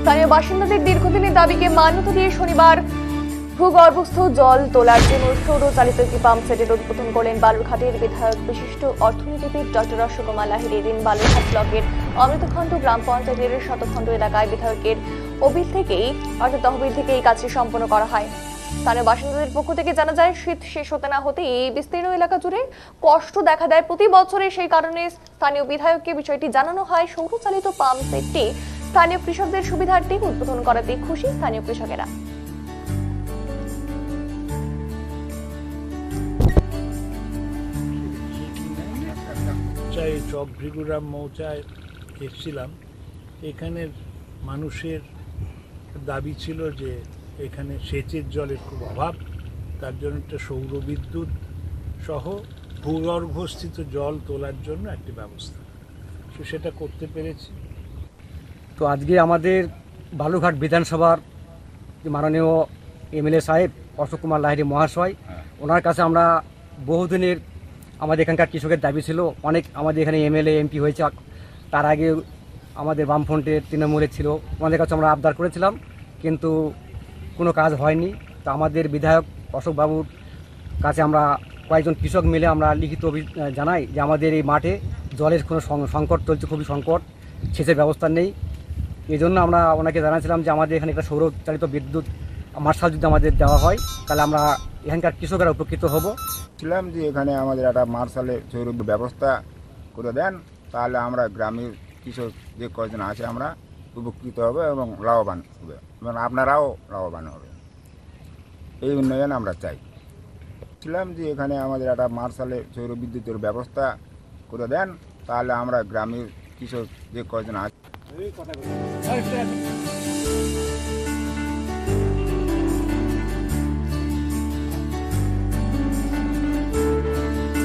স্থানীয় বাসিন্দাদের দীর্ঘদিনের দাবিকে মান্যতা দিয়ে শনিবার ভূগর্ভস্থ জল তোলার জন্য সৌরচালিত একটি পাম্প সেটের উদ্বোধন করলেন বালুরঘাটের বিধায়ক বিশিষ্ট অর্থনীতিবিদ ডক্টর অশোকুমার লাহিড়ী। এদিন বালুরঘাট ব্লকের অমৃতখণ্ড গ্রাম পঞ্চায়েতের শতখণ্ড এলাকায় বিধায়কের তহবিল থেকে এই কাজটি সম্পন্ন করা হয়। স্থানীয় বাসিন্দাদের পক্ষ থেকে জানা যায়, শীত শেষ হতে না হতেই এই বিস্তীর্ণ এলাকা জুড়ে কষ্ট দেখা দেয় প্রতি বছরে। সেই কারণে স্থানীয় বিধায়ককে বিষয়টি জানানো হয়। সৌরচালিত পাম্প সেটটি স্থানীয় কৃষকদের সুবিধার্থে উদ্বোধন করাতে খুশি স্থানীয় কৃষকেরা। চকভৃগুরাম মৌচায় এসেছিলাম। এখানের মানুষের দাবি ছিল যে এখানে সেচের জলের খুব অভাব, তার জন্য একটা সৌর বিদ্যুৎ সহ ভূগর্ভস্থিত জল তোলার জন্য একটি ব্যবস্থা, সেটা করতে পেরেছি। তো আজকে আমাদের বালুরঘাট বিধানসভার মাননীয় এমএলএ সাহেব অশোক কুমার লাহিড়ী মহাশয়, ওনার কাছে আমরা বহুদিনের আমাদের এখানকার কৃষকের দাবি ছিল। অনেক আমাদের এখানে এমএলএ এমপি হয়েছে, তার আগে আমাদের বামফ্রন্টের তৃণমূলের ছিল, ওনাদের কাছে আমরা আবদার করেছিলাম, কিন্তু কোনো কাজ হয়নি। তো আমাদের বিধায়ক অশোকবাবুর কাছে আমরা কয়েকজন কৃষক মিলে আমরা লিখিত জানাই যে আমাদের এই মাঠে জলের কোনো সংকট চলছে, খুবই সংকট, সেচের ব্যবস্থা নেই। এই জন্য আমরা ওনাকে জানাছিলাম যে আমাদের এখানে একটা সৌরচালিত বিদ্যুৎ মার্শাল যদি আমাদের দেওয়া হয় তাহলে আমরা এখানকার কৃষকেরা উপকৃত হব। ছিলাম যে এখানে আমাদের একটা মার্শালের সৌর ব্যবস্থা করে দেন, তাহলে আমরা গ্রামের কৃষক যে কজন আছে আমরা উপকৃত হবে এবং লাভবান হবে, এবং আপনারাও লাভবান হবে। এই উন্নয়ন আমরা চাই। ছিলাম যে এখানে আমাদের একটা মার্শালের সৌর বিদ্যুতের ব্যবস্থা করে দেন, তাহলে আমরা গ্রামের কৃষক যে কজন আছে